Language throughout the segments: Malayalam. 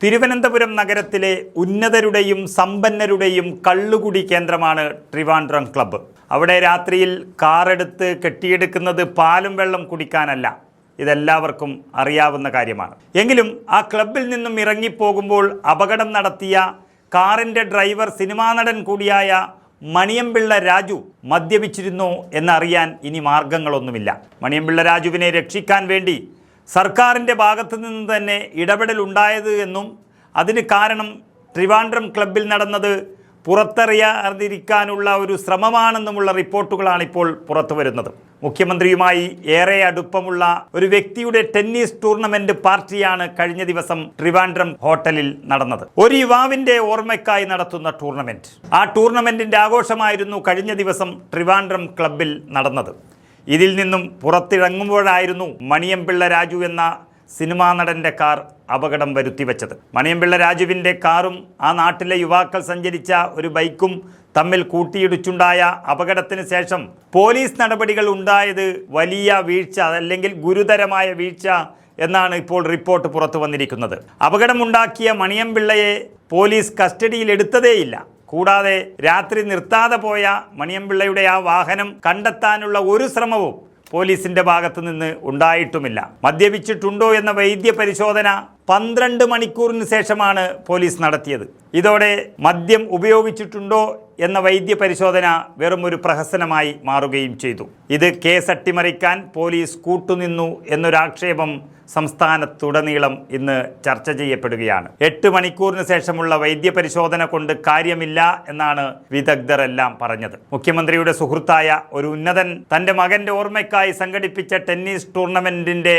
തിരുവനന്തപുരം നഗരത്തിലെ ഉന്നതരുടെയും സമ്പന്നരുടെയും കള്ളുകുടി കേന്ദ്രമാണ് ട്രിവാൻഡ്രം ക്ലബ്ബ്. അവിടെ രാത്രിയിൽ കാറെടുത്ത് കെട്ടിയെടുക്കുന്നത് പാലും വെള്ളം കുടിക്കാനല്ല. ഇതെല്ലാവർക്കും അറിയാവുന്ന കാര്യമാണ്. എങ്കിലും ആ ക്ലബ്ബിൽ നിന്നും ഇറങ്ങിപ്പോകുമ്പോൾ അപകടം നടത്തിയ കാറിൻ്റെ ഡ്രൈവർ സിനിമാ നടൻ കൂടിയായ മണിയമ്പിള്ള രാജു മദ്യപിച്ചിരുന്നോ എന്നറിയാൻ ഇനി മാർഗങ്ങളൊന്നുമില്ല. മണിയമ്പിള്ള രാജുവിനെ രക്ഷിക്കാൻ വേണ്ടി സർക്കാരിൻ്റെ ഭാഗത്തു നിന്ന് തന്നെ ഇടപെടലുണ്ടായത് എന്നും അതിന് കാരണം ട്രിവാൻഡ്രം ക്ലബ്ബിൽ നടന്നത് പുറത്തറിയാതിരിക്കാനുള്ള ഒരു ശ്രമമാണെന്നുമുള്ള റിപ്പോർട്ടുകളാണ് ഇപ്പോൾ പുറത്തു വരുന്നത്. മുഖ്യമന്ത്രിയുമായി ഏറെ അടുപ്പമുള്ള ഒരു വ്യക്തിയുടെ ടെന്നീസ് ടൂർണമെന്റ് പാർട്ടിയാണ് കഴിഞ്ഞ ദിവസം ട്രിവാൻഡ്രം ഹോട്ടലിൽ നടന്നത്. ഒരു യുവാവിൻ്റെ ഓർമ്മയ്ക്കായി നടത്തുന്ന ടൂർണമെന്റ്. ആ ടൂർണമെന്റിന്റെ ആഘോഷമായിരുന്നു കഴിഞ്ഞ ദിവസം ട്രിവാൻഡ്രം ക്ലബ്ബിൽ നടന്നത്. ഇതിൽ നിന്നും പുറത്തിറങ്ങുമ്പോഴായിരുന്നു മണിയമ്പിള്ള രാജു എന്ന സിനിമാ നടൻ്റെ കാർ അപകടം വരുത്തിവെച്ചത്. മണിയമ്പിള്ള രാജുവിൻ്റെ കാറും ആ നാട്ടിലെ യുവാക്കൾ സഞ്ചരിച്ച ഒരു ബൈക്കും തമ്മിൽ കൂട്ടിയിടിച്ചുണ്ടായ അപകടത്തിന് ശേഷം പോലീസ് നടപടികൾ ഉണ്ടായത് വലിയ വീഴ്ച അല്ലെങ്കിൽ ഗുരുതരമായ വീഴ്ച എന്നാണ് ഇപ്പോൾ റിപ്പോർട്ട് പുറത്തു വന്നിരിക്കുന്നത്. അപകടമുണ്ടാക്കിയ മണിയമ്പിള്ളയെ പോലീസ് കസ്റ്റഡിയിൽ എടുത്തതേയില്ല. കൂടാതെ രാത്രി നിർത്താതെ പോയ മണിയമ്പിള്ളയുടെ ആ വാഹനം കണ്ടെത്താനുള്ള ഒരു ശ്രമവും പോലീസിന്റെ ഭാഗത്തു നിന്ന് ഉണ്ടായിട്ടുമില്ല. മദ്യപിച്ചിട്ടുണ്ടോ എന്ന വൈദ്യ പരിശോധന 12 മണിക്കൂറിന് ശേഷമാണ് പോലീസ് നടത്തിയത്. ഇതോടെ മദ്യം ഉപയോഗിച്ചിട്ടുണ്ടോ എന്ന വൈദ്യ പരിശോധന വെറും ഒരു പ്രഹസനമായി മാറുകയും ചെയ്തു. ഇത് കേസ് അട്ടിമറിക്കാൻ പോലീസ് കൂട്ടുനിന്നു എന്നൊരാക്ഷേപം സംസ്ഥാനത്തുടനീളം ഇന്ന് ചർച്ച ചെയ്യപ്പെടുകയാണ്. 8 മണിക്കൂറിന് ശേഷമുള്ള വൈദ്യ പരിശോധന കൊണ്ട് കാര്യമില്ല എന്നാണ് വിദഗ്ധരെല്ലാം പറഞ്ഞത്. മുഖ്യമന്ത്രിയുടെ സുഹൃത്തായ ഒരു ഉന്നതൻ തൻ്റെ മകൻ്റെ ഓർമ്മയ്ക്കായി സംഘടിപ്പിച്ച ടെന്നീസ് ടൂർണമെന്റിന്റെ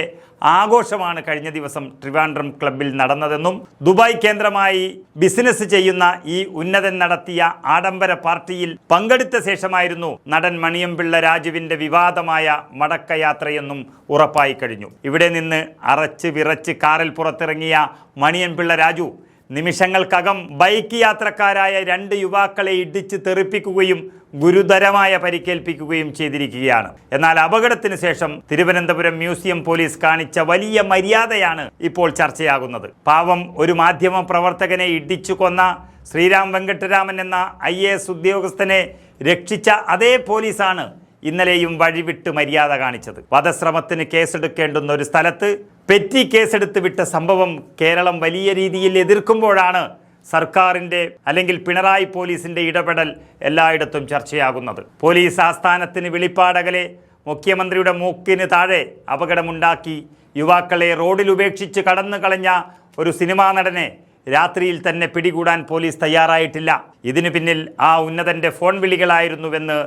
ആഘോഷമാണ് കഴിഞ്ഞ ദിവസം ട്രിവാൻഡ്രം ക്ലബ്ബിൽ നടന്നതെന്നും ദുബായ് കേന്ദ്രമായി ബിസിനസ് ചെയ്യുന്ന ഈ ഉന്നതൻ നടത്തിയ ആഡംബര പാർട്ടിയിൽ പങ്കെടുത്ത ശേഷമായിരുന്നു നടൻ മണിയമ്പിള്ള രാജുവിൻ്റെ വിവാദമായ മടക്കയാത്രയെന്നും ഉറപ്പായി കഴിഞ്ഞു. ഇവിടെ നിന്ന് അറച്ച് വിറച്ച് കാറിൽ പുറത്തിറങ്ങിയ മണിയമ്പിള്ള രാജു നിമിഷങ്ങൾക്കകം ബൈക്ക് യാത്രക്കാരായ 2 യുവാക്കളെ ഇടിച്ച് തെറിപ്പിക്കുകയും ഗുരുതരമായ പരിക്കേൽപ്പിക്കുകയും ചെയ്തിരിക്കുകയാണ്. എന്നാൽ അപകടത്തിന് ശേഷം തിരുവനന്തപുരം മ്യൂസിയം പോലീസ് കാണിച്ച വലിയ മര്യാദയാണ് ഇപ്പോൾ ചർച്ചയാകുന്നത്. പാവം ഒരു മാധ്യമ പ്രവർത്തകനെ ഇടിച്ചു കൊന്ന ശ്രീരാം വെങ്കട്ടരാമൻ എന്ന IAS ഉദ്യോഗസ്ഥനെ രക്ഷിച്ച അതേ പോലീസാണ് ഇന്നലെയും വഴിവിട്ട് മര്യാദ കാണിച്ചത്. വധശ്രമത്തിന് കേസെടുക്കേണ്ടുന്ന ഒരു സ്ഥലത്ത് പെറ്റി കേസെടുത്ത് വിട്ട സംഭവം കേരളം വലിയ രീതിയിൽ എതിർക്കുമ്പോഴാണ് സർക്കാരിൻ്റെ അല്ലെങ്കിൽ പിണറായി പോലീസിൻ്റെ ഇടപെടൽ എല്ലായിടത്തും ചർച്ചയാകുന്നത്. പോലീസ് ആസ്ഥാനത്തിന് വെളിപ്പാടകലെ മുഖ്യമന്ത്രിയുടെ മൂക്കിന് താഴെ അപകടമുണ്ടാക്കി യുവാക്കളെ റോഡിൽ ഉപേക്ഷിച്ച് കടന്നു കളഞ്ഞ ഒരു സിനിമാ നടനെ രാത്രിയിൽ തന്നെ പിടികൂടാൻ പോലീസ് തയ്യാറായിട്ടില്ല. ഇതിനു പിന്നിൽ ആ ഉന്നതൻ്റെ ഫോൺ വിളികളായിരുന്നുവെന്ന്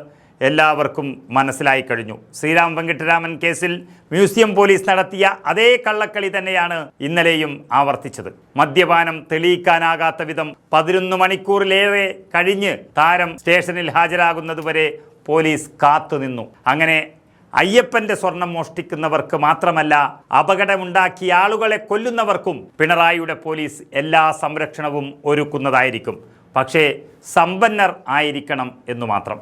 എല്ലാവർക്കും മനസ്സിലായി കഴിഞ്ഞു. ശ്രീരാം വെങ്കട്ടരാമൻ കേസിൽ മ്യൂസിയം പോലീസ് നടത്തിയ അതേ കള്ളക്കളി തന്നെയാണ് ഇന്നലെയും ആവർത്തിച്ചത്. മദ്യപാനം തെളിയിക്കാനാകാത്ത വിധം 11 മണിക്കൂറിലേറെ കഴിഞ്ഞ് താരം സ്റ്റേഷനിൽ ഹാജരാകുന്നതുവരെ പോലീസ് കാത്തുനിന്നു. അങ്ങനെ അയ്യപ്പൻ്റെ സ്വർണം മോഷ്ടിക്കുന്നവർക്ക് മാത്രമല്ല, അപകടമുണ്ടാക്കിയ ആളുകളെ കൊല്ലുന്നവർക്കും പിണറായിയുടെ പോലീസ് എല്ലാ സംരക്ഷണവും ഒരുക്കുന്നതായിരിക്കും. പക്ഷേ സമ്പന്നർ ആയിരിക്കണം എന്നു മാത്രം.